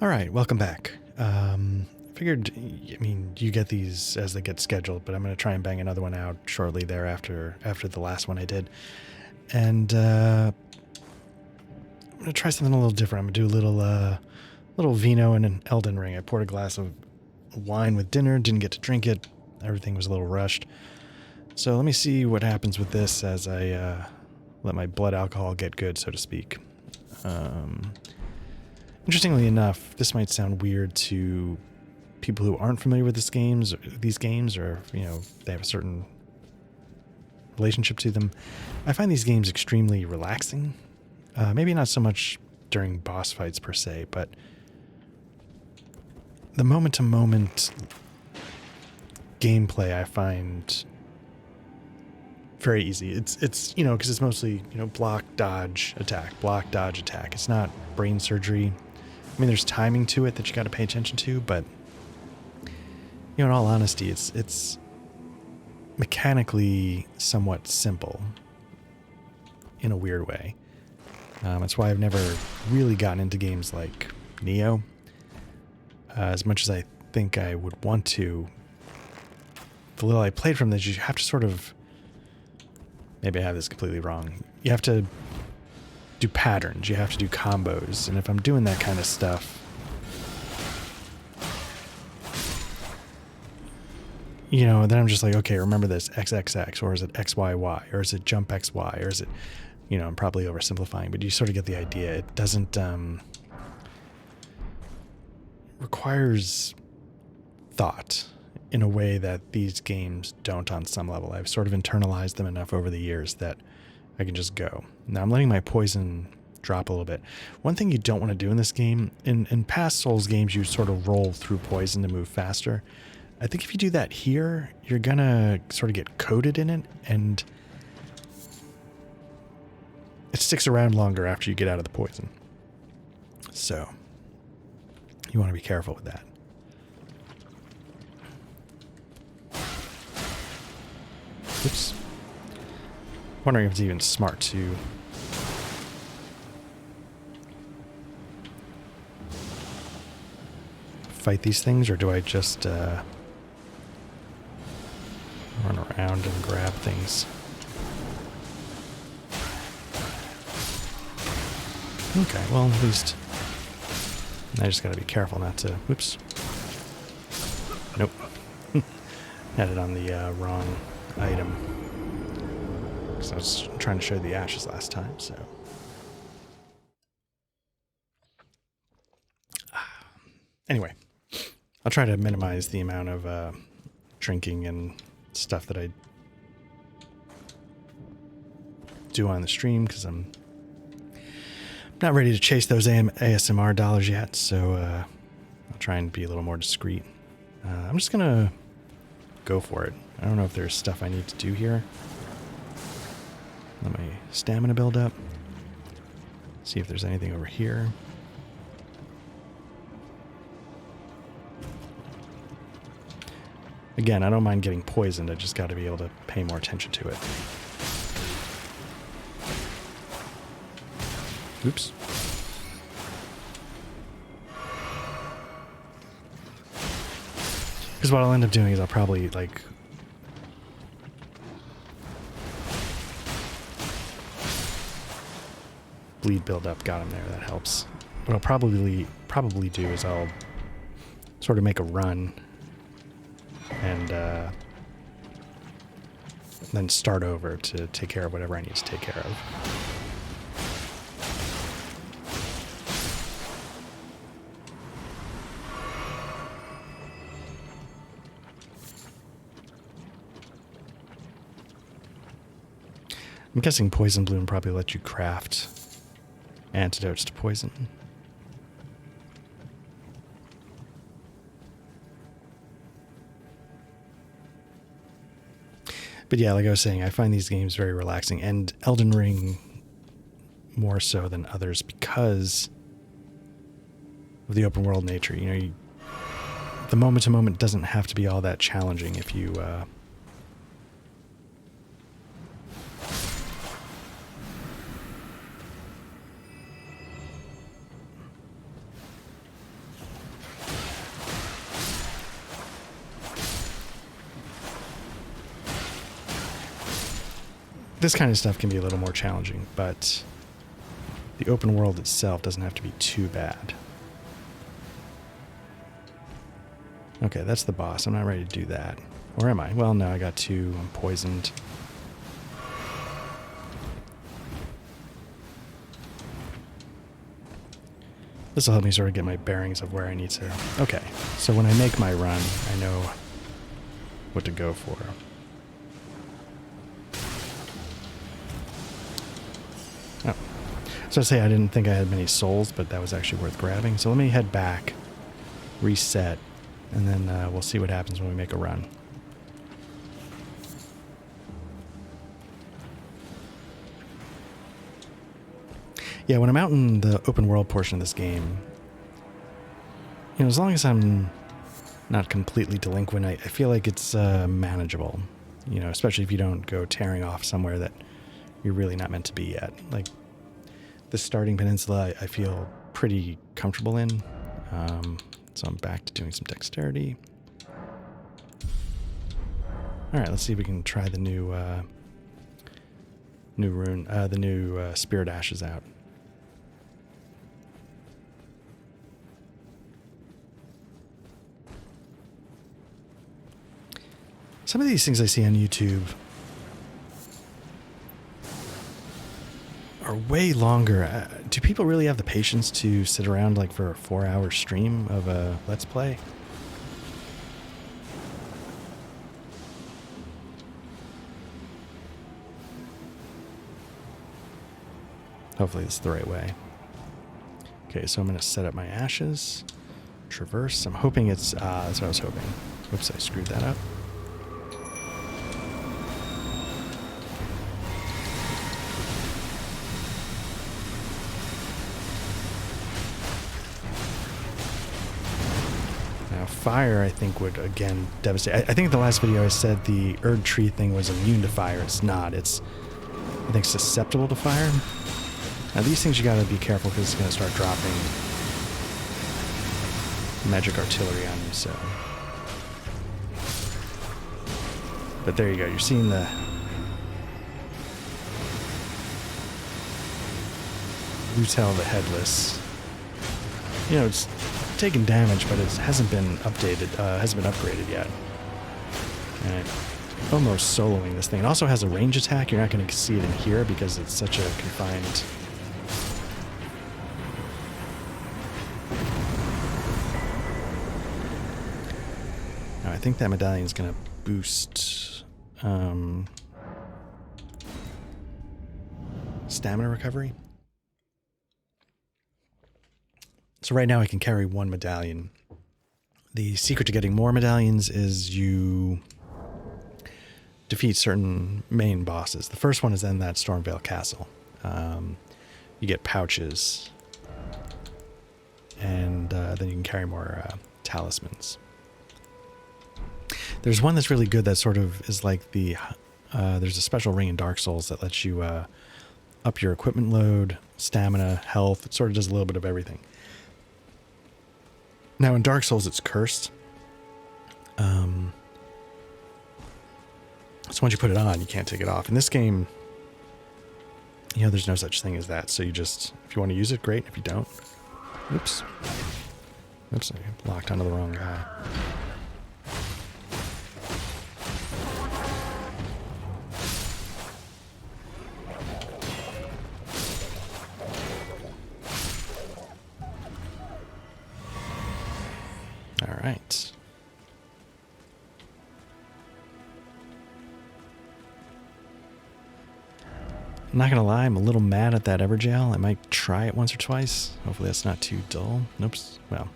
All right, welcome back. Figured, I mean, you get these as they get scheduled, but I'm going to try and bang another one out shortly thereafter, after the last one I did. And I'm going to try something a little different. I'm going to do a little vino and an Elden Ring. I poured a glass of wine with dinner, didn't get to drink it. Everything was a little rushed. So let me see what happens with this as I let my blood alcohol get good, so to speak. Interestingly enough, this might sound weird to people who aren't familiar with these games, or they have a certain relationship to them. I find these games extremely relaxing. Maybe not so much during boss fights per se, but the moment-to-moment gameplay I find very easy. It's because it's mostly block, dodge, attack, block, dodge, attack. It's not brain surgery. I mean, there's timing to it that you got to pay attention to, but in all honesty, it's mechanically somewhat simple in a weird way. That's why I've never really gotten into games like Neo. As much as I think I would want to, the little I played from this, you have to sort of, maybe I have this completely wrong. You have to do patterns, you have to do combos, and if I'm doing that kind of stuff, then I'm just like, okay, remember this XXX, or is it XYY, or is it jump XY, or is it, I'm probably oversimplifying, but you sort of get the idea. It doesn't, requires thought in a way that these games don't on some level. I've sort of internalized them enough over the years that I can just go. Now I'm letting my poison drop a little bit. One thing you don't want to do in this game, in past Souls games, you sort of roll through poison to move faster. I think if you do that here, you're gonna sort of get coated in it, and it sticks around longer after you get out of the poison. So you want to be careful with that. Oops. Wondering if it's even smart to fight these things, or do I just run around and grab things? Okay, well, at least I just gotta be careful not to... Whoops. Nope. Had it on the wrong item. Because I was trying to show the ashes last time, so... Anyway, I'll try to minimize the amount of drinking and stuff that I do on the stream, because I'm not ready to chase those ASMR dollars yet, so I'll try and be a little more discreet. I'm just gonna go for it. I don't know if there's stuff I need to do here. Let my stamina build up. See if there's anything over here. Again, I don't mind getting poisoned, I just gotta be able to pay more attention to it. Oops. Because what I'll end up doing is I'll probably, bleed build up, got him there, that helps. What I'll probably do is I'll sort of make a run and then start over to take care of whatever I need to take care of. I'm guessing Poison Bloom probably let you craft antidotes to poison. But yeah, like I was saying, I find these games very relaxing, and Elden Ring more so than others because of the open world nature. The moment to moment doesn't have to be all that challenging if you this kind of stuff can be a little more challenging, but the open world itself doesn't have to be too bad. Okay, that's the boss. I'm not ready to do that. Or am I? Well, no, I got two. I'm poisoned. This will help me sort of get my bearings of where I need to... Okay, so when I make my run, I know what to go for. Oh. So I say I didn't think I had many souls, but that was actually worth grabbing. So let me head back, reset, and then we'll see what happens when we make a run. Yeah, when I'm out in the open world portion of this game, you know, as long as I'm not completely delinquent, I feel like it's manageable. You know, especially if you don't go tearing off somewhere that you're really not meant to be yet. Like, the starting peninsula, I feel pretty comfortable in. So I'm back to doing some dexterity. Alright, let's see if we can try the new rune, the new spirit ashes out. Some of these things I see on YouTube are way longer. Do people really have the patience to sit around like for a 4-hour stream of a Let's Play? Hopefully this is the right way. Okay, so I'm going to set up my ashes. Traverse. I'm hoping it's... that's what I was hoping. Whoops, I screwed that up. Fire, I think, would again devastate. I think the last video I said the Erd tree thing was immune to fire. It's not. It's, I think, susceptible to fire. Now these things you gotta be careful because it's gonna start dropping magic artillery on you. So, but there you go. You're seeing the Rutel the Headless. You know, it's taken damage, but it hasn't been updated, hasn't been upgraded yet. And I'm almost soloing this thing. It also has a range attack. You're not going to see it in here because it's such a confined... Now, I think that medallion is going to boost stamina recovery. So right now I can carry one medallion. The secret to getting more medallions is you defeat certain main bosses. The first one is in that Stormvale Castle. You get pouches, and then you can carry more talismans. There's one that's really good that sort of is like the... there's a special ring in Dark Souls that lets you up your equipment load, stamina, health. It sort of does a little bit of everything. Now, in Dark Souls, it's cursed. So once you put it on, you can't take it off. In this game, you know, there's no such thing as that. So you just, if you want to use it, great. If you don't, oops. Oops, I locked onto the wrong guy. All right. I'm not gonna lie, I'm a little mad at that Everjail. I might try it once or twice. Hopefully that's not too dull. Oops. Well,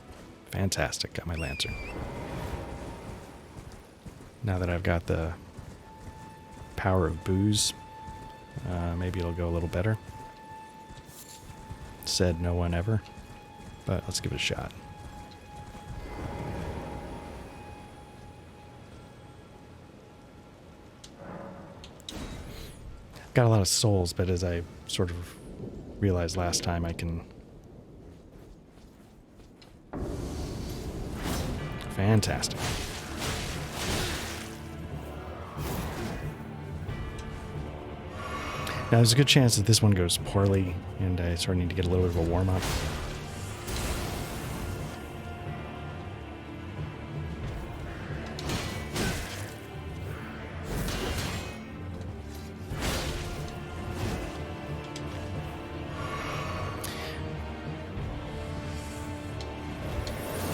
fantastic. Got my lantern. Now that I've got the power of booze, maybe it'll go a little better. Said no one ever, but let's give it a shot. Got a lot of souls, but as I sort of realized last time, I can... Fantastic. Now, there's a good chance that this one goes poorly, and I sort of need to get a little bit of a warm-up.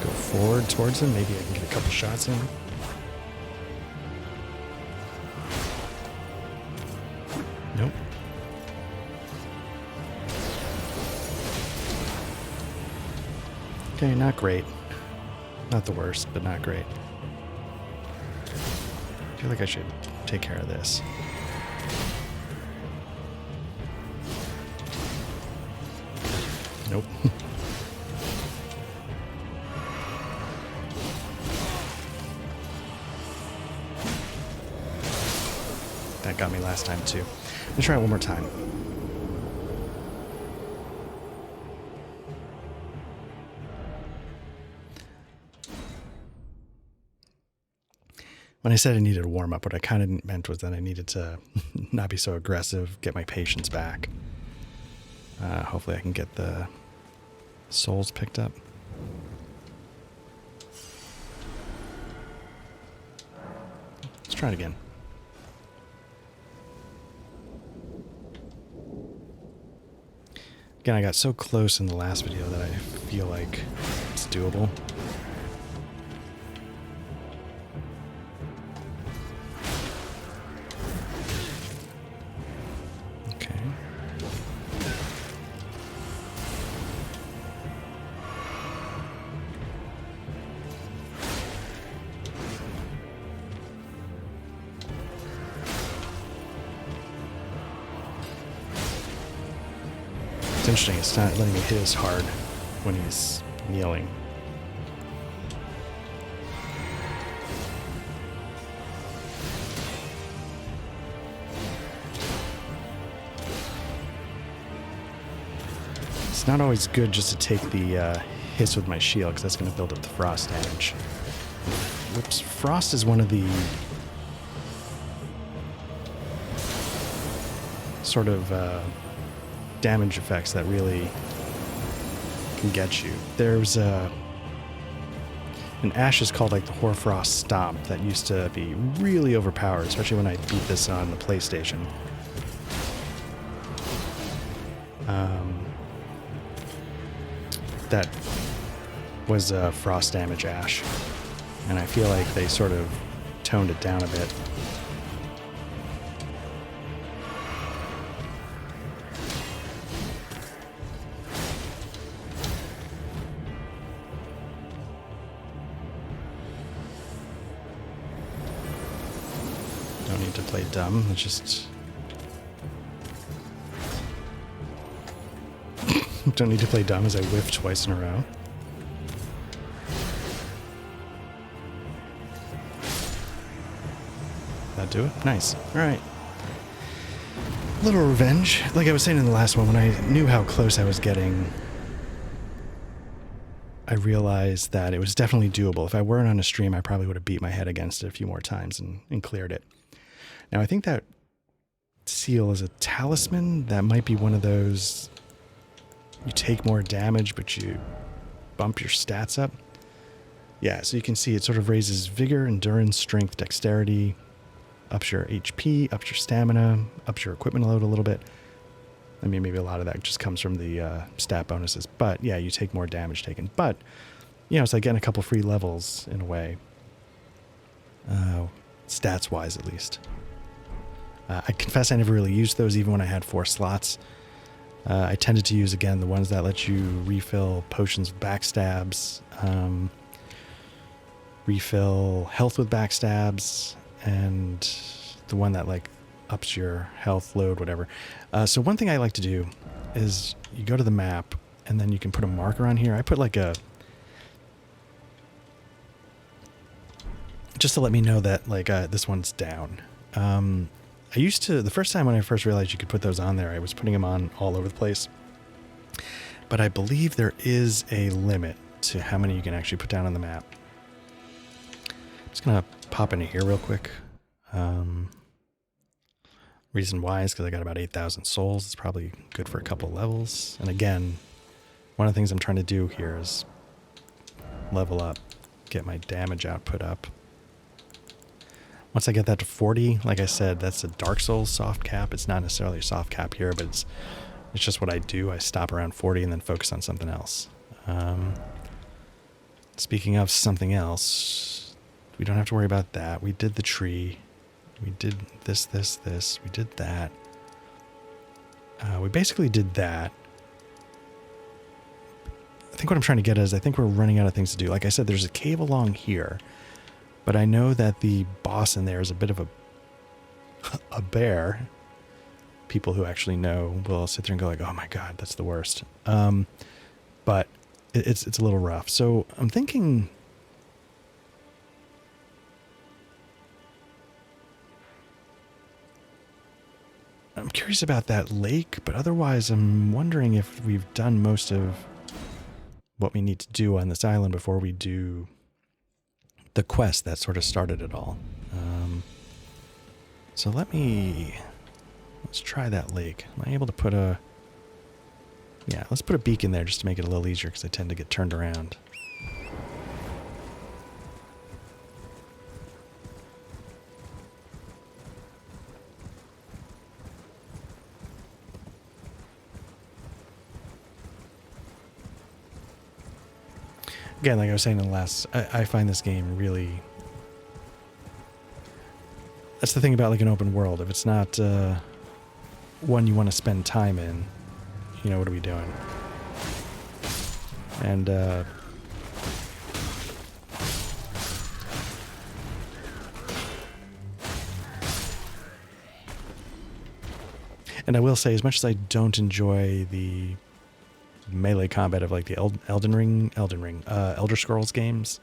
Go forward towards him. Maybe I can get a couple shots in. Nope. Okay, not great. Not the worst, but not great. I feel like I should take care of this. Nope. That got me last time too. Let's try it one more time. When I said I needed a warm-up, what I kind of meant was that I needed to not be so aggressive, get my patience back. Hopefully I can get the souls picked up. Let's try it again. Again, I got so close in the last video that I feel like it's doable. Okay. It's interesting, it's not letting me hit as hard when he's kneeling. It's not always good just to take the hits with my shield, because that's going to build up the frost damage. Whoops, frost is one of the sort of damage effects that really can get you. There's an Ashes called like the Hoarfrost Stomp that used to be really overpowered, especially when I beat this on the PlayStation. That was a frost damage Ash, and I feel like they sort of toned it down a bit. Don't need to play dumb, it's just... Don't need to play dumb as I whiff twice in a row. That do it? Nice. Alright. Little revenge. Like I was saying in the last one, when I knew how close I was getting, I realized that it was definitely doable. If I weren't on a stream, I probably would have beat my head against it a few more times and cleared it. Now, I think that seal is a talisman. That might be one of those... You take more damage, but you bump your stats up. Yeah, so you can see it sort of raises vigor, endurance, strength, dexterity, ups your HP, ups your stamina, ups your equipment load a little bit. I mean, maybe a lot of that just comes from the stat bonuses. But yeah, you take more damage taken. But, you know, it's like getting a couple free levels in a way. Stats-wise, at least. I confess I never really used those, even when I had 4 slots. I tended to use, again, the ones that let you refill potions with backstabs, refill health with backstabs, and the one that, like, ups your health load, whatever. So one thing I like to do is you go to the map, and then you can put a marker on here. I put, like, a... just to let me know that, like, this one's down. I used to, the first time when I first realized you could put those on there, I was putting them on all over the place. But I believe there is a limit to how many you can actually put down on the map. I'm just going to pop into here real quick. Reason why is because I got about 8,000 souls. It's probably good for a couple levels. And again, one of the things I'm trying to do here is level up, get my damage output up. Once I get that to 40, like I said, that's a Dark Souls soft cap. It's not necessarily a soft cap here, but it's just what I do. I stop around 40 and then focus on something else. Speaking of something else, we don't have to worry about that. We did the tree. We did this. We did that. We basically did that. I think what I'm trying to get at is I think we're running out of things to do. Like I said, there's a cave along here, but I know that the boss in there is a bit of a bear. People who actually know will sit there and go like, oh my God, that's the worst. But it's a little rough. So I'm thinking... I'm curious about that lake, but otherwise I'm wondering if we've done most of what we need to do on this island before we do the quest that sort of started it all. So let's try that lake. Am I able to put a... Yeah, let's put a beacon there just to make it a little easier because I tend to get turned around. Again, like I was saying in the last, I find this game really... That's the thing about like an open world. If it's not one you want to spend time in, you know, what are we doing? And I will say, as much as I don't enjoy the melee combat of like the Elder Scrolls games,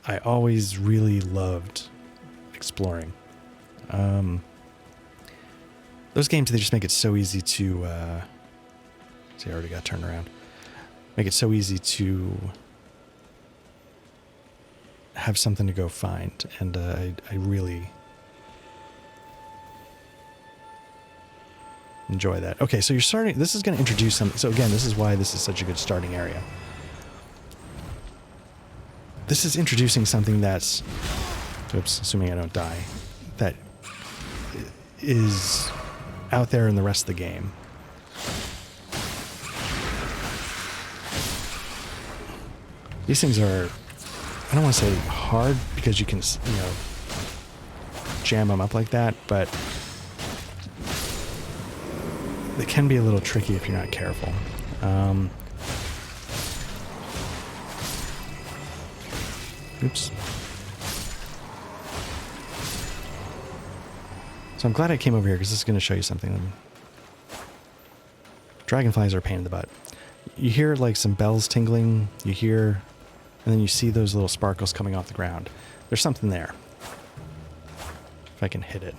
I always really loved exploring. Those games, they just make it so easy to see, I already got turned around. Make it so easy to have something to go find, and I really enjoy that. Okay, so you're starting... This is going to introduce something. So again, this is why this is such a good starting area. This is introducing something that's... Oops, assuming I don't die. That is out there in the rest of the game. These things are... I don't want to say hard because you can, you know, jam them up like that, but they can be a little tricky if you're not careful. Oops. So I'm glad I came over here because this is going to show you something. Dragonflies are a pain in the butt. You hear like some bells tingling, you hear, and then you see those little sparkles coming off the ground. There's something there. If I can hit it.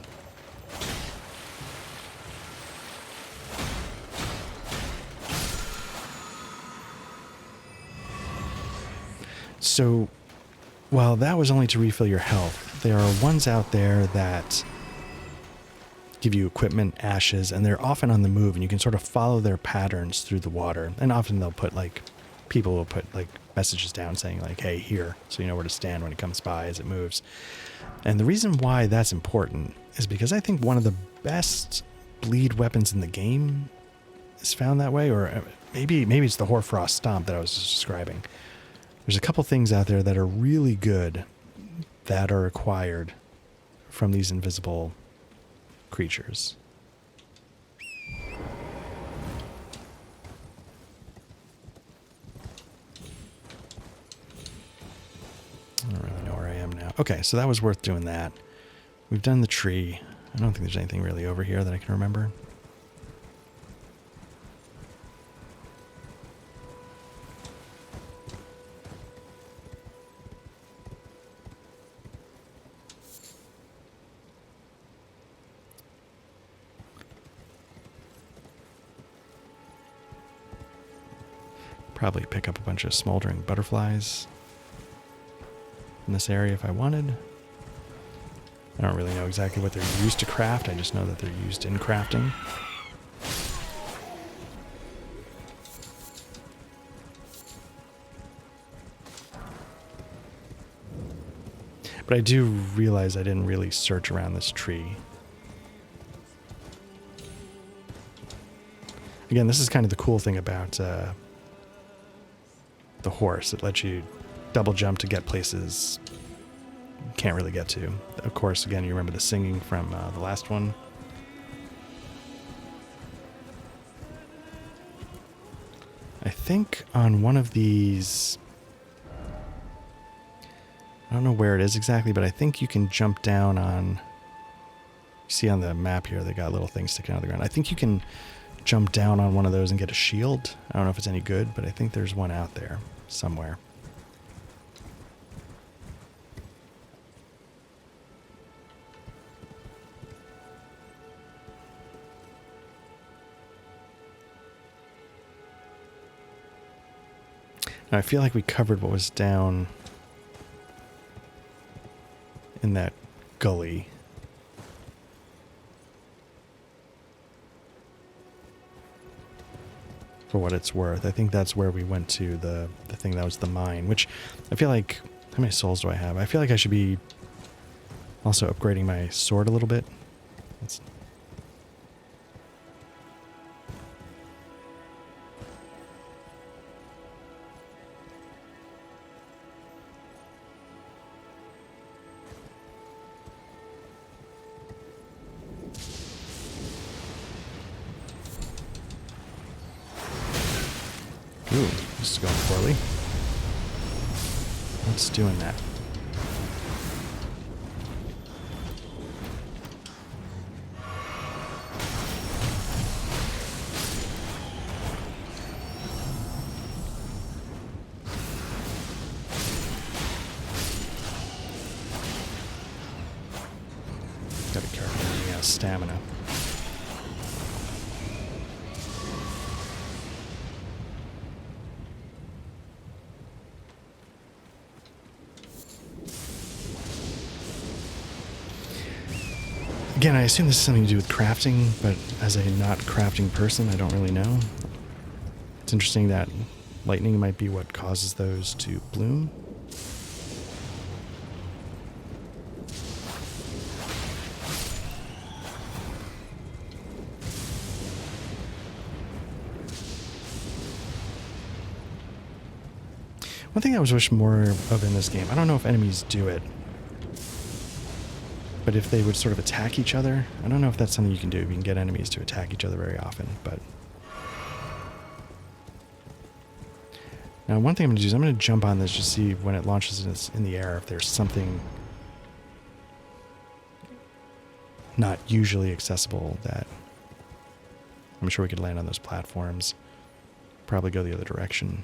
So, while that was only to refill your health, there are ones out there that give you equipment, ashes, and they're often on the move, and you can sort of follow their patterns through the water. And often they'll put like, people will put like messages down saying like, hey, here, so you know where to stand when it comes by as it moves. And the reason why that's important is because I think one of the best bleed weapons in the game is found that way, or maybe it's the Hoarfrost Stomp that I was just describing. There's a couple things out there that are really good that are acquired from these invisible creatures. I don't really know where I am now. Okay, so that was worth doing that. We've done the tree. I don't think there's anything really over here that I can remember. Probably pick up a bunch of smoldering butterflies in this area if I wanted. I don't really know exactly what they're used to craft. I just know that they're used in crafting. But I do realize I didn't really search around this tree. Again, this is kind of the cool thing about the horse. It lets you double jump to get places you can't really get to. Of course, again, you remember the singing from the last one. I think on one of these... I don't know where it is exactly, but I think you can jump down on... You see on the map here, they got little things sticking out of the ground. I think you can jump down on one of those and get a shield. I don't know if it's any good, but I think there's one out there somewhere. Now, I feel like we covered what was down in that gully. For what it's worth. I think that's where we went to, the thing that was the mine, which I feel like... How many souls do I have? I feel like I should be also upgrading my sword a little bit. Let's... Ooh, this is going poorly. What's doing that? Gotta be careful when he has stamina. Again, I assume this is something to do with crafting, but as a not crafting person, I don't really know. It's interesting that lightning might be what causes those to bloom. One thing I was wish more of in this game, I don't know if enemies do it, but if they would sort of attack each other, I don't know if that's something you can do. You can get enemies to attack each other very often, but... Now, one thing I'm going to do is I'm going to jump on this to see when it launches in the air if there's something not usually accessible that... I'm sure we could land on those platforms. Probably go the other direction.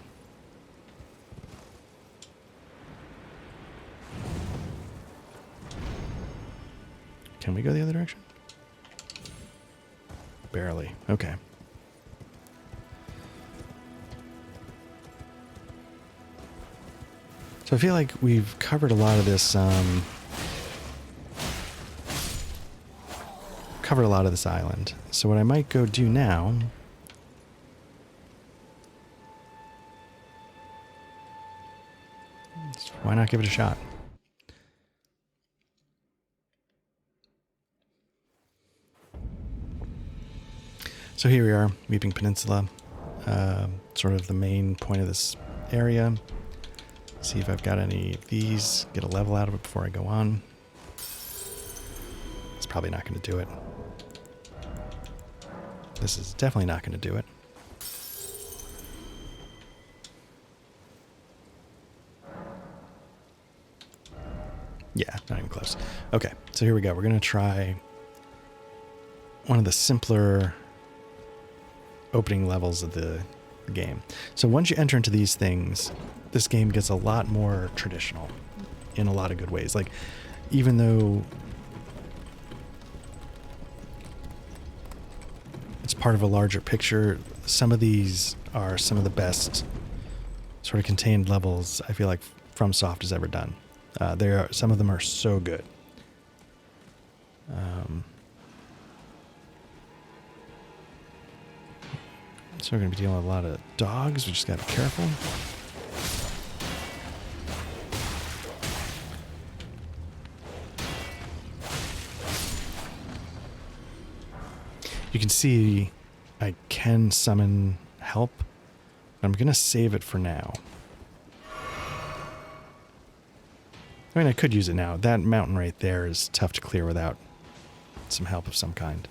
Can we go the other direction? Barely. Okay. So I feel like we've covered a lot of this, island. So what I might go do now... Why not give it a shot? So here we are, Weeping Peninsula, sort of the main point of this area. See if I've got any of these, get a level out of it before I go on. It's probably not going to do it. This is definitely not going to do it. Yeah, not even close. Okay, so here we go. We're going to try one of the simpler opening levels of the game. So once you enter into these things, this game gets a lot more traditional in a lot of good ways. Like, even though it's part of a larger picture, some of these are some of the best sort of contained levels I feel like FromSoft has ever done. Some of them are so good. So we're going to be dealing with a lot of dogs. We just got to be careful. You can see I can summon help. I'm going to save it for now. I mean, I could use it now. That mountain right there is tough to clear without some help of some kind.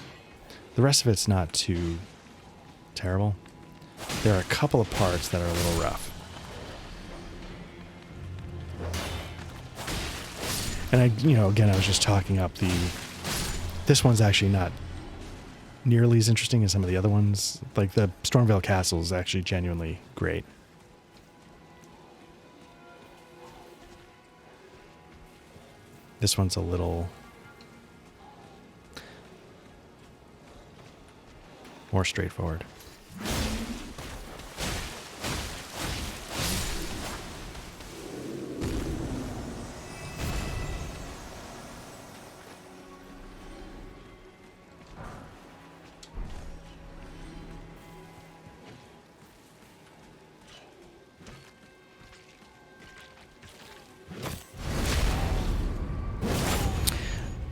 The rest of it's not too terrible. There are a couple of parts that are a little rough. And again, I was just talking up this one's actually not nearly as interesting as some of the other ones. Like the Stormvale Castle is actually genuinely great. This one's a little more straightforward.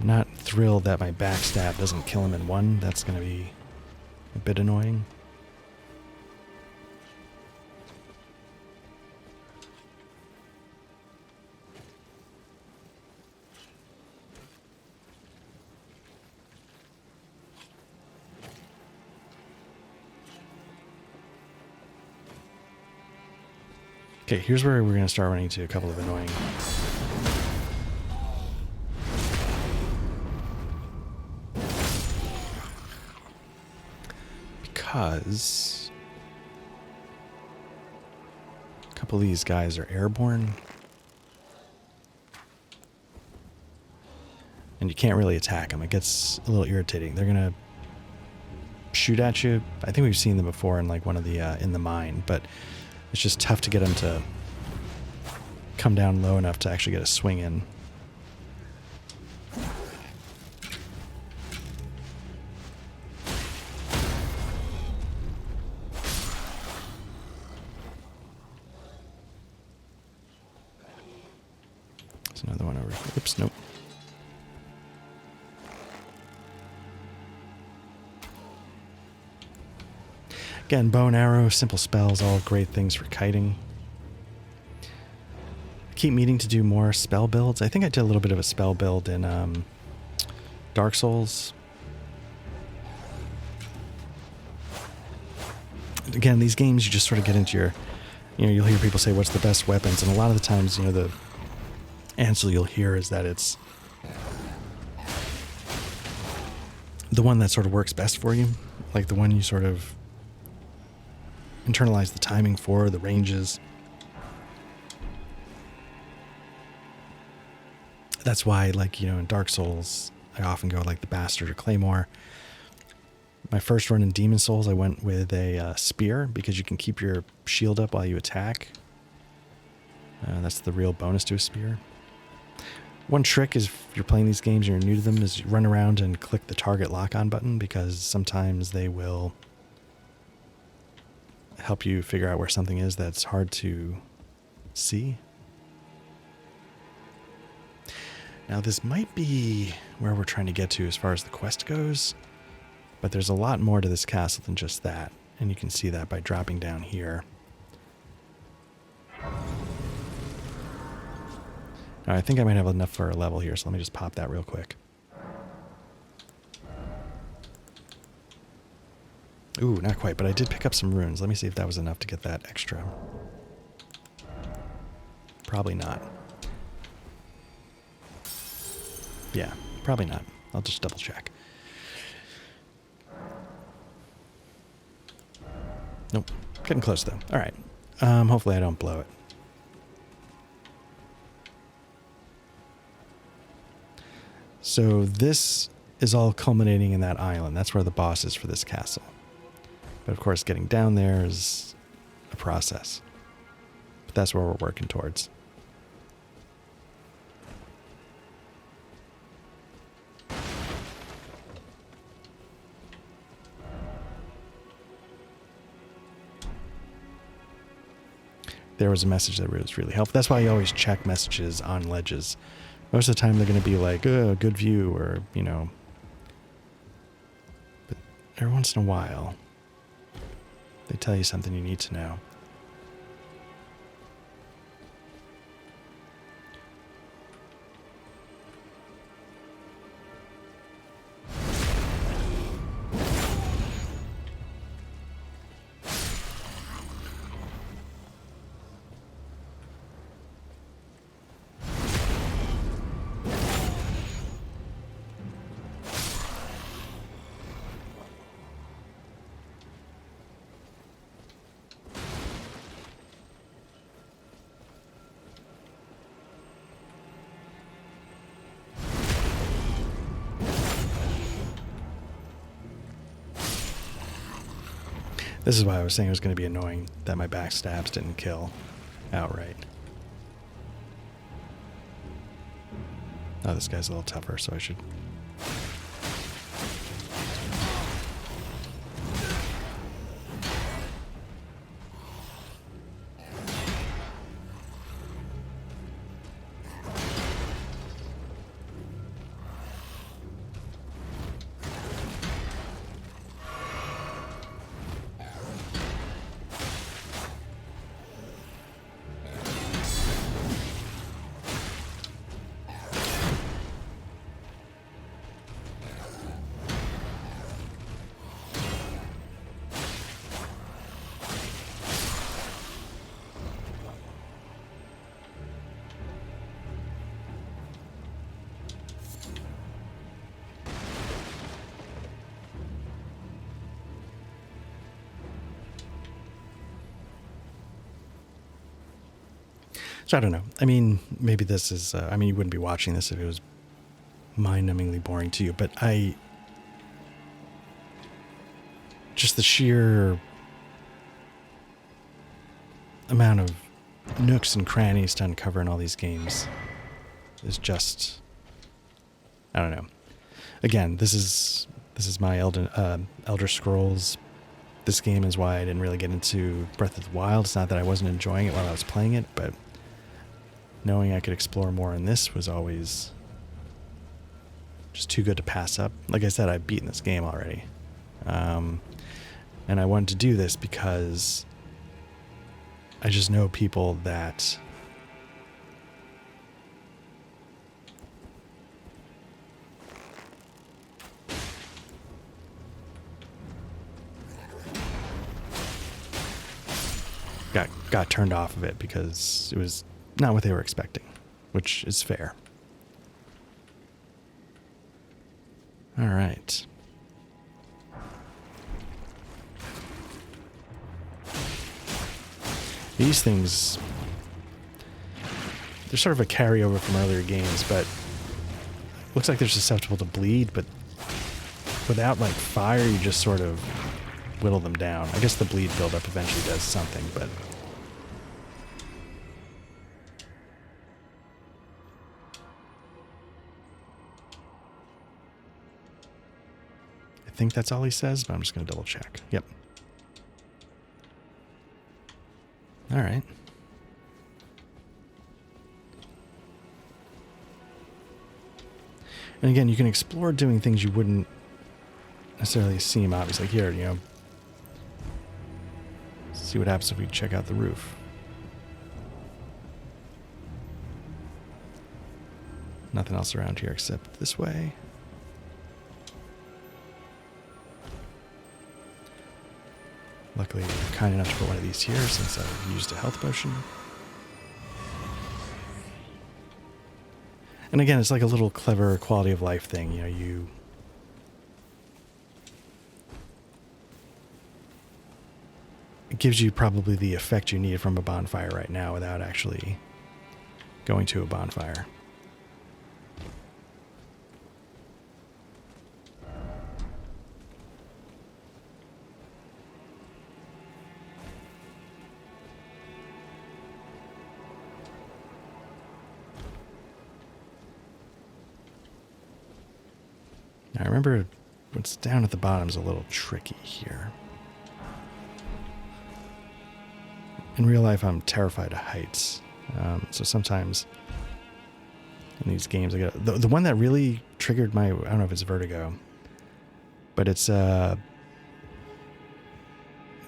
Not thrilled that my backstab doesn't kill him in one. That's going to be a bit annoying. Okay, here's where we're going to start running into a couple of annoying... Because a couple of these guys are airborne. And you can't really attack them. It gets a little irritating. They're going to shoot at you. I think we've seen them before in like one of the in the mine, but it's just tough to get them to come down low enough to actually get a swing in. There's another one over here. Oops, nope. Again, bow and arrow, simple spells, all great things for kiting. I keep meaning to do more spell builds. I think I did a little bit of a spell build in Dark Souls. Again, these games, you just sort of get into your... you'll hear people say, what's the best weapons? And a lot of the times, the answer you'll hear is that it's the one that sort of works best for you. Like the one you sort of internalize the timing for, the ranges. That's why, like, in Dark Souls, I often go like the Bastard or Claymore. My first run in Demon Souls, I went with a spear because you can keep your shield up while you attack. That's the real bonus to a spear. One trick is if you're playing these games and you're new to them is you run around and click the target lock-on button because sometimes they will help you figure out where something is that's hard to see. Now this might be where we're trying to get to as far as the quest goes, but there's a lot more to this castle than just that, and you can see that by dropping down here. Now, I think I might have enough for a level here, so let me just pop that real quick. Ooh, not quite, but I did pick up some runes. Let me see if that was enough to get that extra. Probably not. Yeah, probably not. I'll just double check. Nope. Getting close, though. All right. Hopefully I don't blow it. So this is all culminating in that island. That's where the boss is for this castle. But of course, getting down there is a process. But that's where we're working towards. there was a message that was really helpful. That's why you always check messages on ledges. Most of the time they're going to be like, oh, good view, or, you know. But every once in a while, they tell you something you need to know. This is why I was saying it was going to be annoying that my backstabs didn't kill outright. Oh, this guy's a little tougher, so I should... So I don't know. I mean, maybe this is... I mean, you wouldn't be watching this if it was mind-numbingly boring to you, but just the sheer amount of nooks and crannies to uncover in all these games is just... I don't know. Again, this is my Elder Scrolls. This game is why I didn't really get into Breath of the Wild. It's not that I wasn't enjoying it while I was playing it, but knowing I could explore more in this was always just too good to pass up. Like I said, I've beaten this game already. And I wanted to do this because I just know people that got turned off of it because it was not what they were expecting, which is fair. All right. These things, they're sort of a carryover from earlier games, but looks like they're susceptible to bleed, but without like fire, you just sort of whittle them down. I guess the bleed buildup eventually does something, but I think that's all he says, but I'm just going to double check. Yep. All right. And again, you can explore doing things you wouldn't necessarily seem obvious. Like here, you know, see what happens if we check out the roof. Nothing else around here except this way. Luckily, they're kind enough to put one of these here since I've used a health potion. And again, it's like a little clever quality of life thing. You know, it gives you probably the effect you need from a bonfire right now without actually going to a bonfire. Now, remember, what's down at the bottom is a little tricky here. in real life, I'm terrified of heights. So sometimes in these games, I get the one that really triggered my, I don't know if it's vertigo, but it's the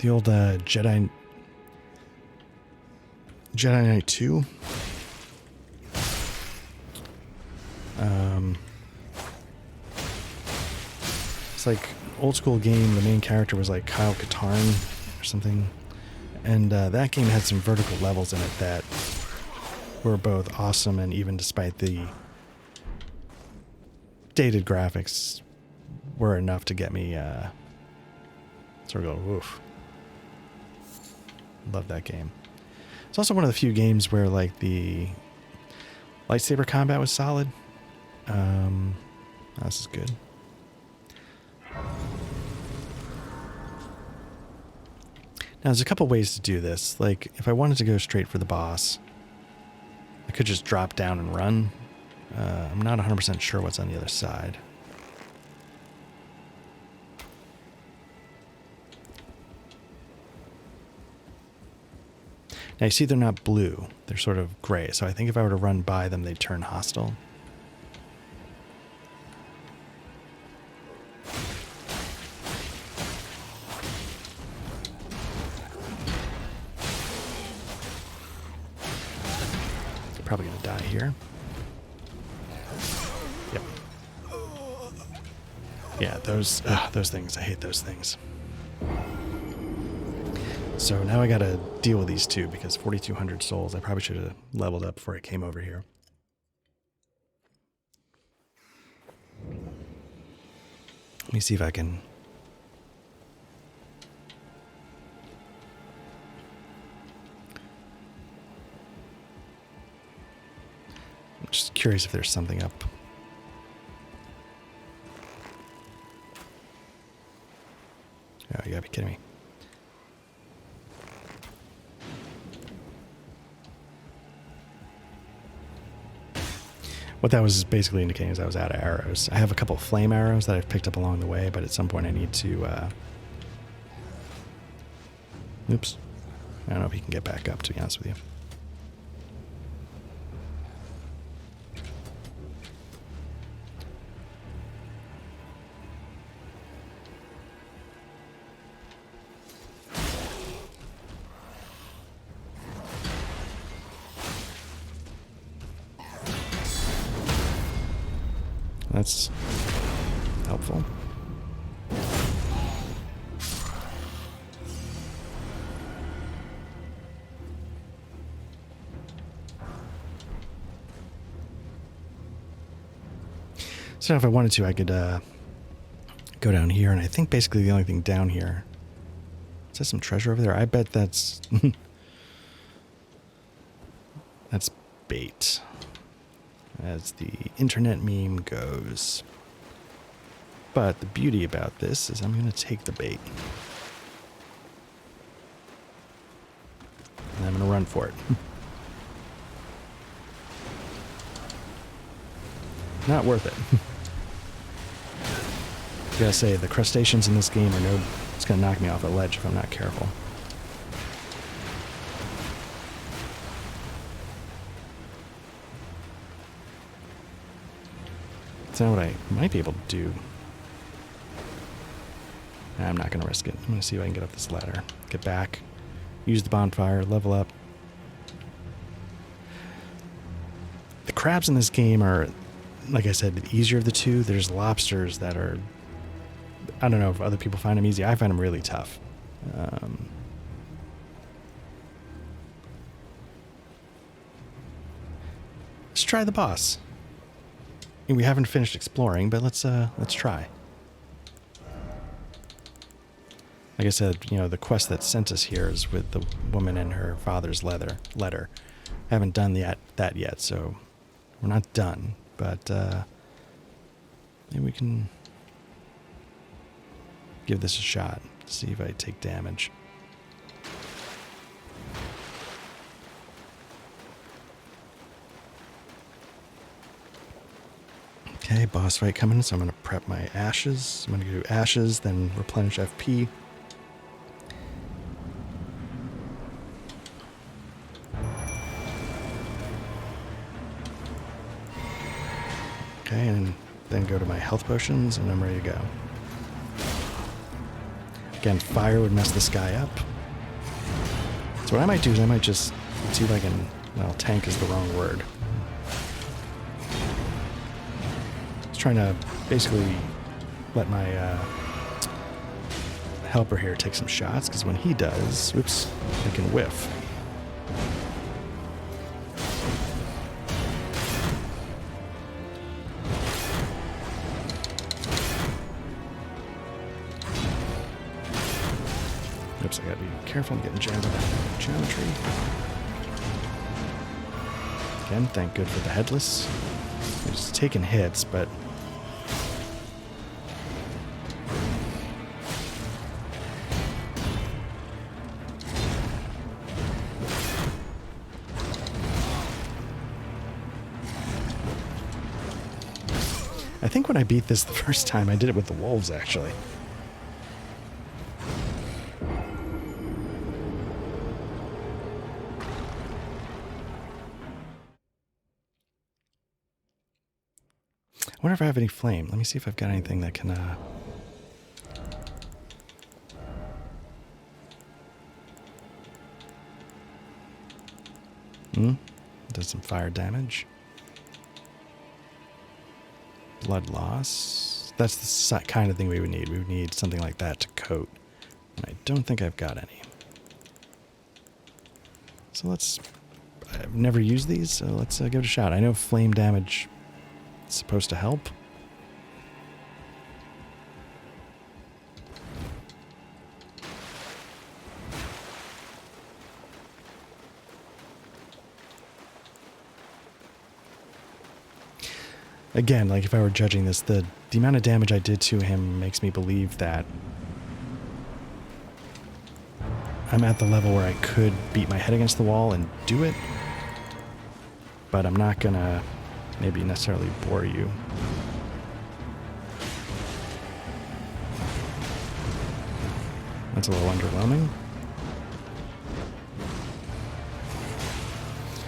old Jedi Knight 2. It's like old school game. The main character was like Kyle Katarn or something. And that game had some vertical levels in it that were both awesome, and even despite the dated graphics, were enough to get me sort of go, woof. Love that game. It's also one of the few games where like the lightsaber combat was solid. This is good. Now, there's a couple ways to do this. Like, if I wanted to go straight for the boss, I could just drop down and run. I'm not 100% sure what's on the other side. Now, you see they're not blue. They're sort of gray. So I think if I were to run by them, they'd turn hostile. Probably gonna die here. Yep. Yeah, those things. I hate those things. So now I gotta deal with these two because 4,200 souls. I probably should have leveled up before I came over here. Let me see if I can. I'm just curious if there's something up. Oh, you gotta be kidding me. What that was basically indicating is I was out of arrows. I have a couple of flame arrows that I've picked up along the way, but at some point I need to... Oops. I don't know if he can get back up, to be honest with you. That's helpful. So if I wanted to, I could go down here, and I think basically the only thing down here... Is there some treasure over there? I bet that's... that's bait. As the internet meme goes. But the beauty about this is I'm going to take the bait. And I'm going to run for it. Not worth it. I gotta say, the crustaceans in this game are no... It's going to knock me off a ledge if I'm not careful. That's not what I might be able to do. I'm not going to risk it. I'm going to see if I can get up this ladder. Get back. Use the bonfire. Level up. The crabs in this game are, like I said, the easier of the two. There's lobsters that are... I don't know if other people find them easy. I find them really tough. Let's try the boss. We haven't finished exploring, but let's try. Like I said, you know, the quest that sent us here is with the woman and her father's letter. I haven't done that yet, so we're not done. But maybe we can give this a shot. See if I take damage. Okay, boss fight coming, so I'm going to prep my ashes. I'm going to do ashes, then replenish FP. Okay, and then go to my health potions, and I'm ready to go. Again, fire would mess this guy up. So what I might do is I might just see if I can... Well, tank is the wrong word. Just trying to basically let my helper here take some shots, because when he does, whoops, I can whiff. Oops, I gotta be careful. I'm getting jammed with that geometry. Again, thank good for the headless. I'm just taking hits, but... I think when I beat this the first time, I did it with the wolves, actually. I wonder if I have any flame. Let me see if I've got anything that can, does some fire damage. Blood loss. That's the kind of thing we would need. We would need something like that to coat. And I don't think I've got any. So let's... I've never used these, so let's give it a shot. I know flame damage is supposed to help. Again, like if I were judging this, the amount of damage I did to him makes me believe that I'm at the level where I could beat my head against the wall and do it, but I'm not gonna maybe necessarily bore you. That's a little underwhelming.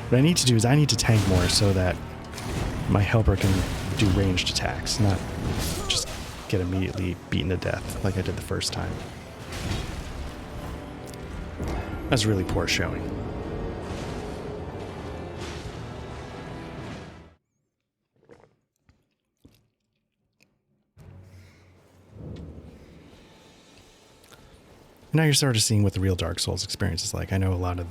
What I need to do is I need to tank more so that my helper can do ranged attacks, not just get immediately beaten to death like I did the first time. That's really poor showing. Now you're sort of seeing what the real Dark Souls experience is like. I know a lot of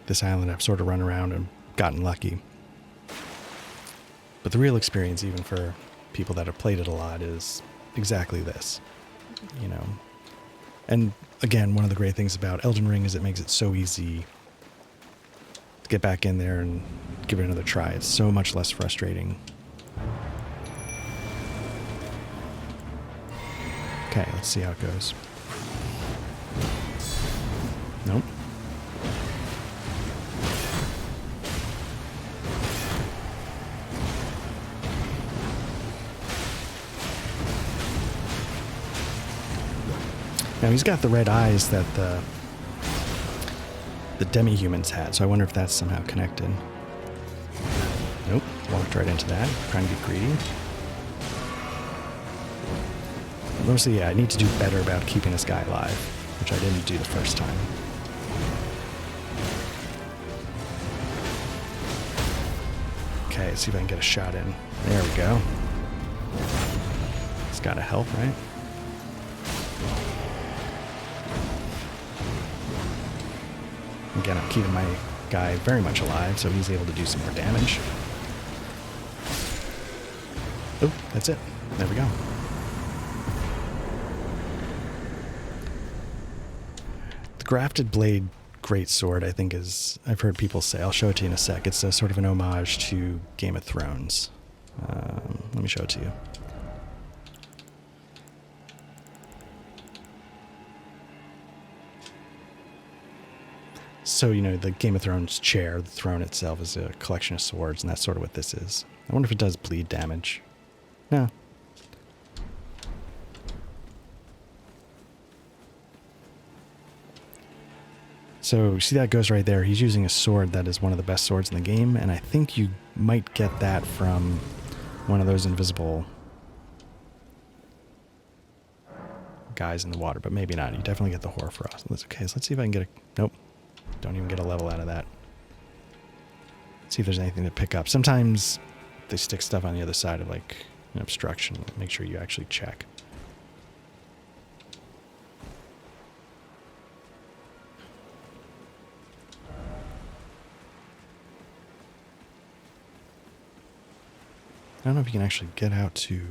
this island I've sort of run around and gotten lucky. But the real experience, even for people that have played it a lot, is exactly this, you know. And again, one of the great things about Elden Ring is it makes it so easy to get back in there and give it another try. It's so much less frustrating. Okay, let's see how it goes. Nope. Now he's got the red eyes that the demi-humans had, so I wonder if that's somehow connected. Nope, walked right into that, trying to be greedy. Mostly, yeah, I need to do better about keeping this guy alive, which I didn't do the first time. Okay, let's see if I can get a shot in. There we go. It's gotta help, right? Again, I'm keeping my guy very much alive, so he's able to do some more damage. Oh, that's it. There we go. The Grafted Blade Greatsword, I think, is... I've heard people say... I'll show it to you in a sec. It's a sort of an homage to Game of Thrones. Let me show it to you. So, you know, the Game of Thrones chair, the throne itself, is a collection of swords, and that's sort of what this is. I wonder if it does bleed damage. No. So, see that goes right there. He's using a sword that is one of the best swords in the game, and I think you might get that from one of those invisible guys in the water, but maybe not. You definitely get the horror frost. Okay, so let's see if I can get a... Nope. Don't even get a level out of that. See if there's anything to pick up. Sometimes they stick stuff on the other side of like an obstruction. Make sure you actually check. I don't know if you can actually get out to...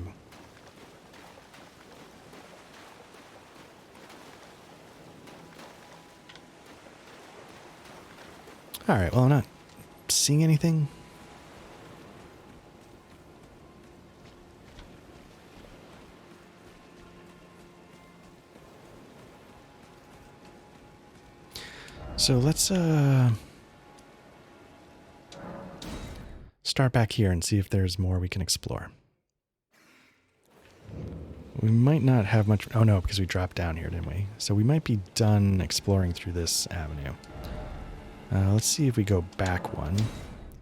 Alright, well, I'm not seeing anything. So let's start back here and see if there's more we can explore. We might not have much... Oh no, because we dropped down here, didn't we? So we might be done exploring through this avenue. Let's see if we go back one.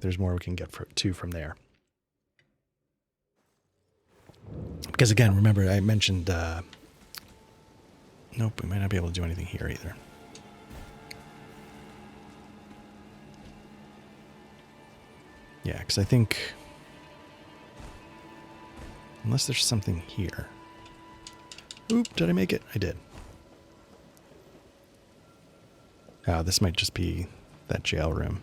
There's more we can get from there. Because again, remember I mentioned... Nope, we might not be able to do anything here either. Yeah, because I think... Unless there's something here. Oop, did I make it? I did. Oh, this might just be that jail room.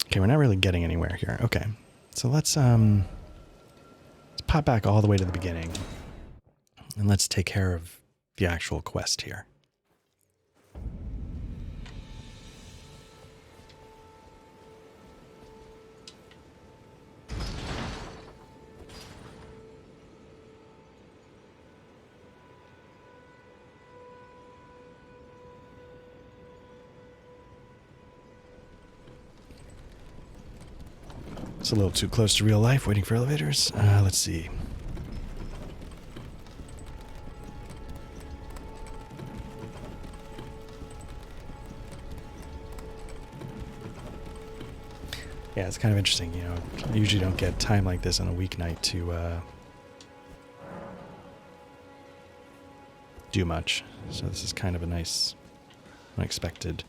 Okay, we're not really getting anywhere here. Okay, so let's pop back all the way to the beginning. And let's take care of the actual quest here. It's a little too close to real life, waiting for elevators. Let's see. Yeah, it's kind of interesting, you know. I usually don't get time like this on a weeknight to do much. So this is kind of a nice, unexpected...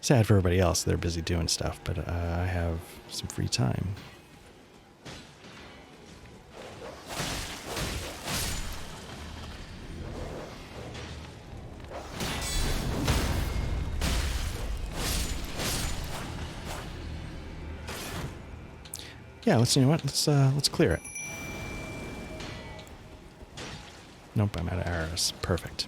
Sad for everybody else, they're busy doing stuff, but I have some free time. Yeah, you know what? Let's clear it. Nope, I'm out of arrows. Perfect.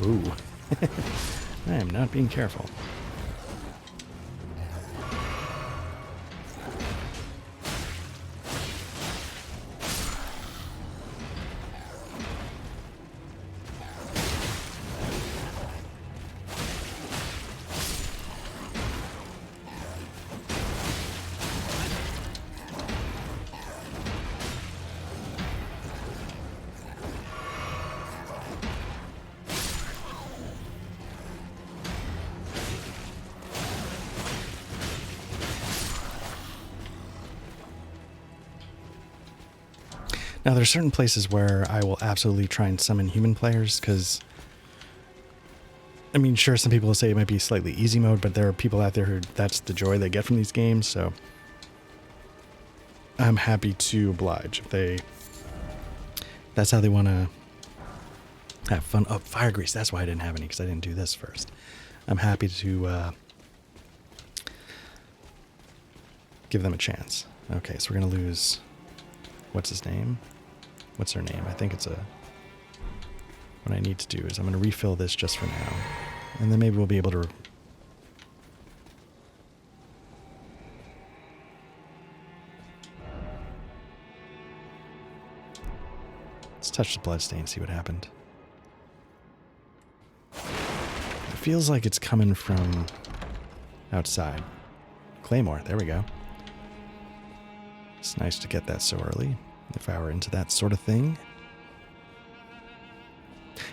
Ooh. I am not being careful. Now, there are certain places where I will absolutely try and summon human players, because, I mean, sure, some people will say it might be slightly easy mode, but there are people out there who that's the joy they get from these games, so I'm happy to oblige. If that's how they want to have fun. Oh, fire grease, that's why I didn't have any, because I didn't do this first. I'm happy to give them a chance. Okay, so we're going to lose... What's his name? What's her name? I think it's a... What I need to do is I'm going to refill this just for now. And then maybe we'll be able to... Let's touch the bloodstain, see what happened. It feels like it's coming from outside. Claymore, there we go. It's nice to get that so early, if I were into that sort of thing.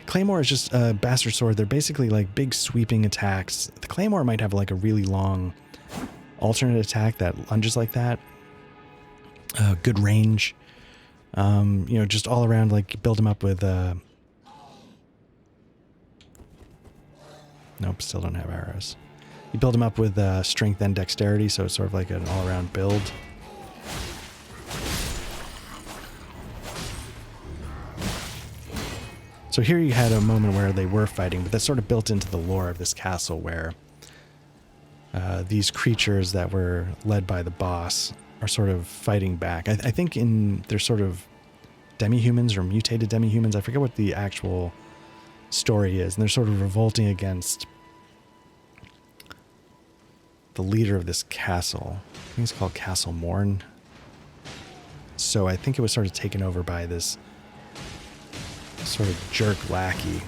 Claymore is just a bastard sword. They're basically like big sweeping attacks. The Claymore might have like a really long alternate attack that lunges like that. Good range. You know, just all around, like, build them up with, nope, still don't have arrows. You build them up with, strength and dexterity, so it's sort of like an all-around build. So here you had a moment where they were fighting, but that's sort of built into the lore of this castle where, these creatures that were led by the boss are sort of fighting back. I think they're sort of demi-humans or mutated demi-humans. I forget what the actual story is. And they're sort of revolting against the leader of this castle. I think it's called Castle Morn. So I think it was sort of taken over by this sort of jerk lackey.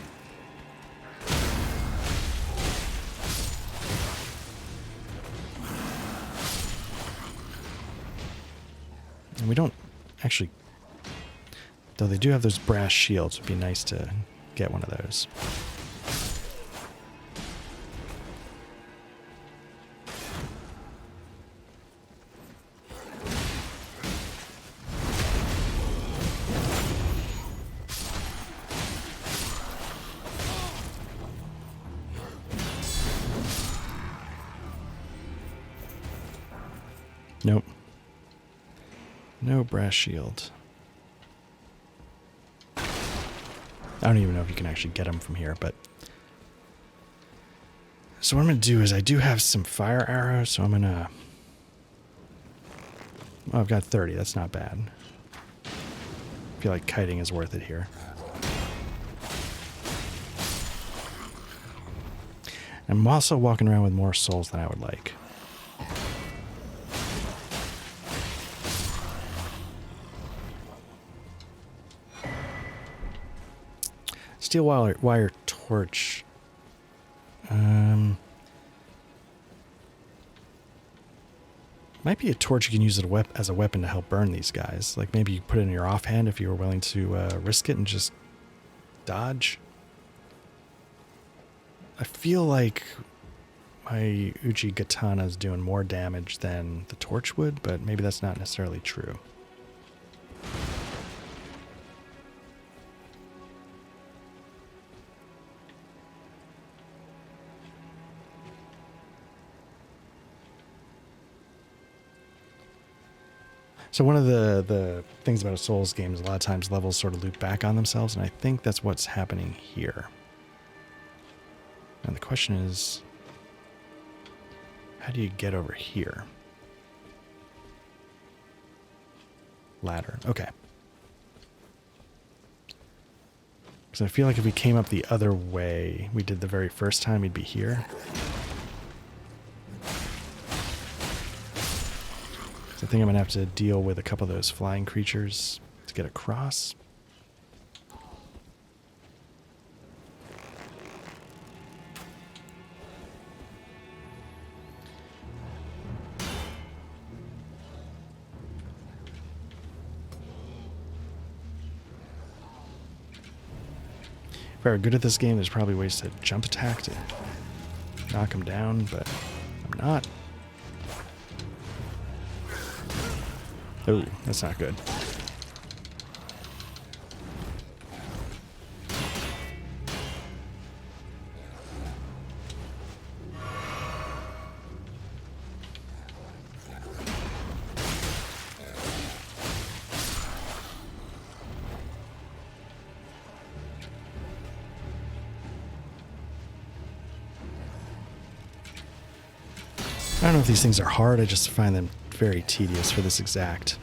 And we don't actually... Though they do have those brass shields, it'd be nice to get one of those. Nope. No brass shield. I don't even know if you can actually get them from here, but... So what I'm going to do is I do have some fire arrows, so I'm going to... Well, I've got 30. That's not bad. I feel like kiting is worth it here. I'm also walking around with more souls than I would like. Steel wire torch. Might be a torch you can use as a weapon to help burn these guys. Like maybe you put it in your offhand if you were willing to risk it and just dodge. I feel like my Uchi Katana is doing more damage than the torch would, but maybe that's not necessarily true. So one of the things about a Souls game is a lot of times levels sort of loop back on themselves, and I think that's what's happening here. And the question is, how do you get over here? Ladder. Okay. Because I feel like if we came up the other way we did the very first time, we'd be here. I think I'm going to have to deal with a couple of those flying creatures to get across. If I were good at this game, there's probably ways to jump attack to knock them down, but I'm not. Oh, that's not good. I don't know if these things are hard, I just find them very tedious for this exact.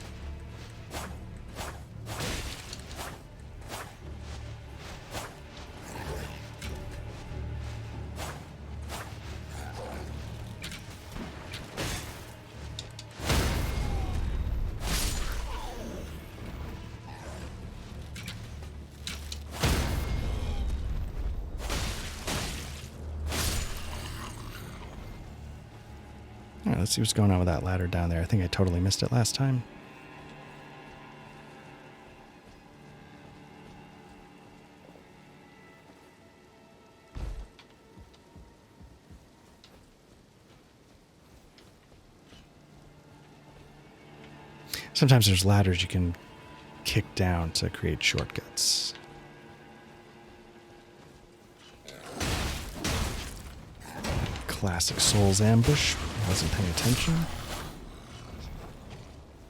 Alright, let's see what's going on with that ladder down there. I think I totally missed it last time. Sometimes there's ladders you can kick down to create shortcuts. Classic Souls ambush. Wasn't paying attention.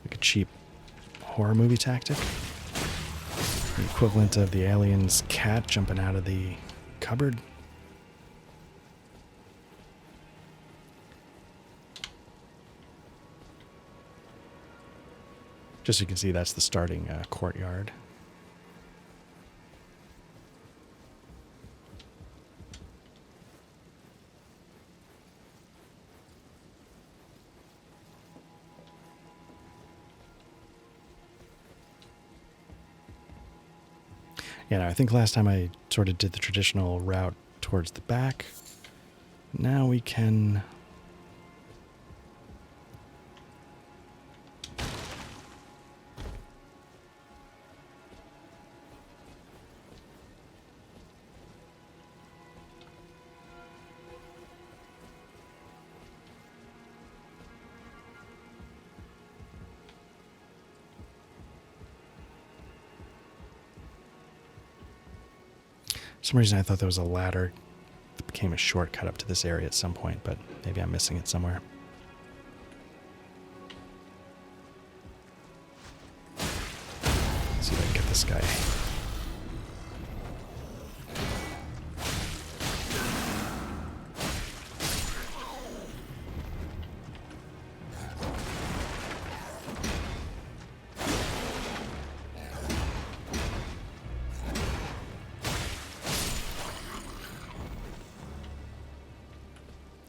Like a cheap horror movie tactic. The equivalent of the alien's cat jumping out of the cupboard. Just so you can see, that's the starting courtyard. Yeah, no, I think last time I sort of did the traditional route towards the back. Now we can... For some reason I thought there was a ladder that became a shortcut up to this area at some point, but maybe I'm missing it somewhere. Let's see if I can get this guy.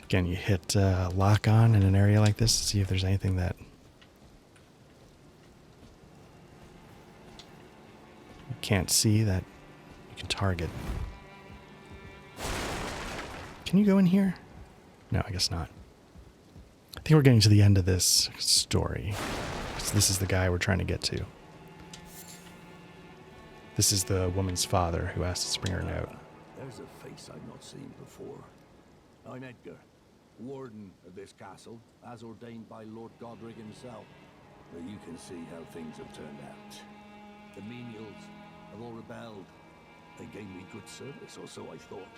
Again, you hit lock on in an area like this to see if there's anything that you can't see that you can target. Can you go in here? No, I guess not. I think we're getting to the end of this story. So this is the guy we're trying to get to. This is the woman's father who asked us to bring her a note. There's a face I've not seen before. I'm Edgar, warden of this castle, as ordained by Lord Godric himself. But you can see how things have turned out. The menials have all rebelled. They gave me good service, or so I thought.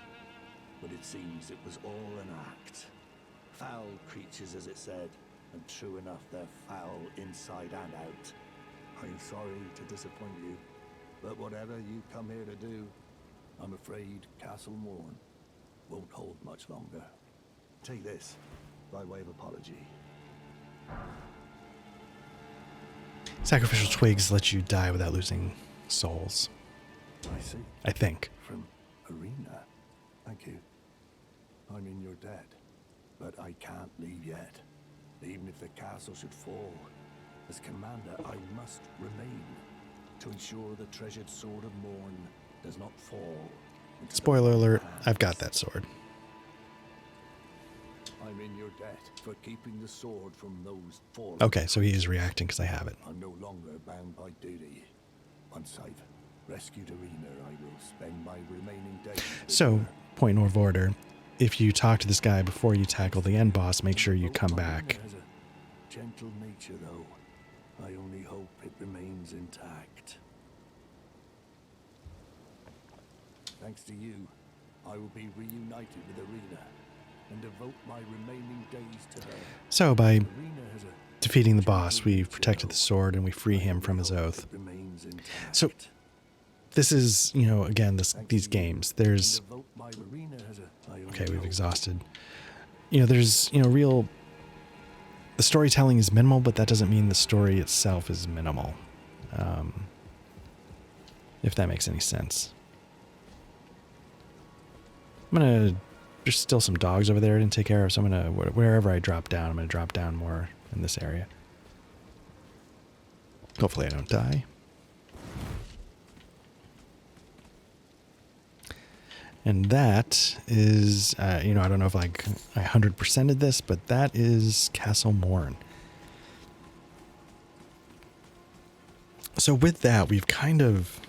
But it seems it was all an act. Foul creatures, as it said, and true enough, they're foul inside and out. I'm sorry to disappoint you, but whatever you come here to do, I'm afraid Castle Morn won't hold much longer. Take this, by way of apology. Sacrificial twigs let you die without losing souls. I see. I think. From Arena. Thank you. I'm in your debt, but I can't leave yet. Even if the castle should fall, as commander, I must remain to ensure the treasured sword of Morn does not fall. Spoiler alert, I've got that sword. I'm in your debt for keeping the sword from those fallen. Okay, so he is reacting because I have it. I'm no longer bound by duty. Once I've rescued Arena, I will spend my remaining days. So, point of order. If you talk to this guy before you tackle the end boss, make sure you come back. Has a gentle nature, though. I only hope it remains intact. Thanks to you, I will be reunited with Arena and devote my remaining days to her. So, by Arena has a defeating the boss, we've protected the sword and we free him from his oath. remains intact. So, this is, you know, again, these games. There's... Devote my Arena has a- I only Okay, we've hope- exhausted. You know, there's, you know, real... The storytelling is minimal, but that doesn't mean the story itself is minimal. If that makes any sense. I'm gonna... There's still some dogs over there I didn't take care of, so I'm gonna... Wherever I drop down, I'm gonna drop down more in this area. Hopefully I don't die. And that is, you know, I don't know if like I 100%ed this, but that is Castle Morn. So with that, we've kind of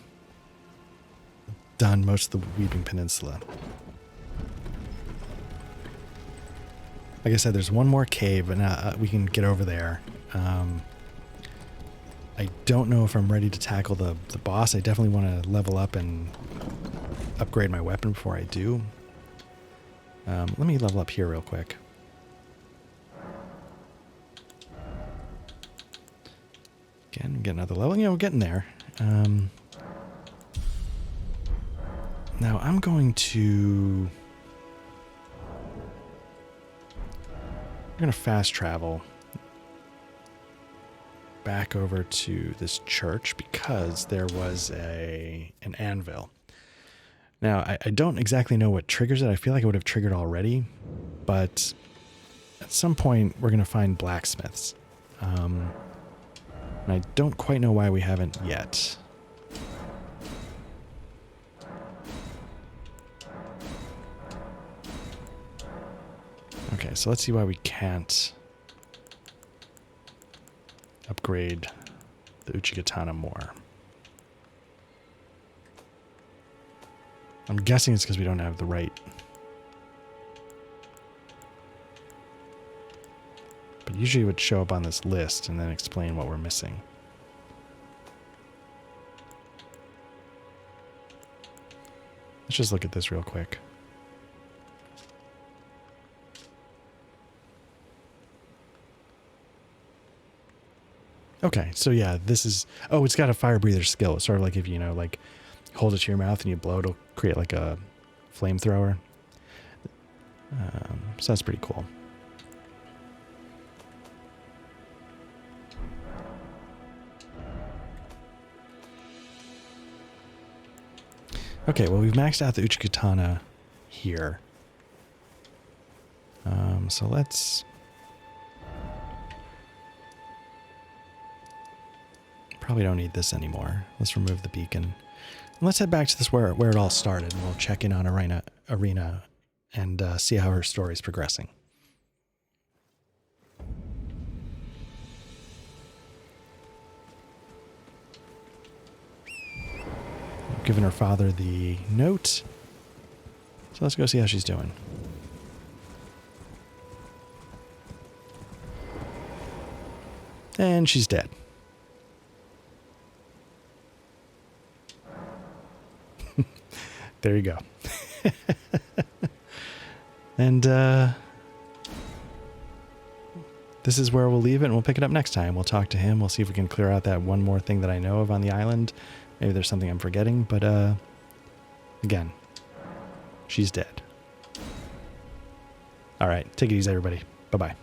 done most of the Weeping Peninsula. Like I said, there's one more cave, and we can get over there. I don't know if I'm ready to tackle the boss. I definitely want to level up and upgrade my weapon before I do. Let me level up here real quick. Again, get another level. You know, we're getting there. Now I'm going to... We're going to fast travel back over to this church because there was an anvil. Now, I don't exactly know what triggers it. I feel like it would have triggered already, but at some point we're going to find blacksmiths. And I don't quite know why we haven't yet. Okay, so let's see why we can't upgrade the Uchigatana more. I'm guessing it's because we don't have the right. But usually it would show up on this list and then explain what we're missing. Let's just look at this real quick. Okay, so yeah, this is... Oh, it's got a fire breather skill. It's sort of like if, you know, like hold it to your mouth and you blow, it'll create like a flamethrower. So that's pretty cool. Okay, well, we've maxed out the Uchigatana here. So let's... Probably don't need this anymore. Let's remove the beacon. And let's head back to this where it all started, and we'll check in on Arena and see how her story is progressing. I've given her father the note. So let's go see how she's doing. And she's dead. There you go. And this is where we'll leave it, and we'll pick it up next time. We'll talk to him. We'll see if we can clear out that one more thing that I know of on the island. Maybe there's something I'm forgetting, but again, she's dead. All right, take it easy, everybody. Bye-bye.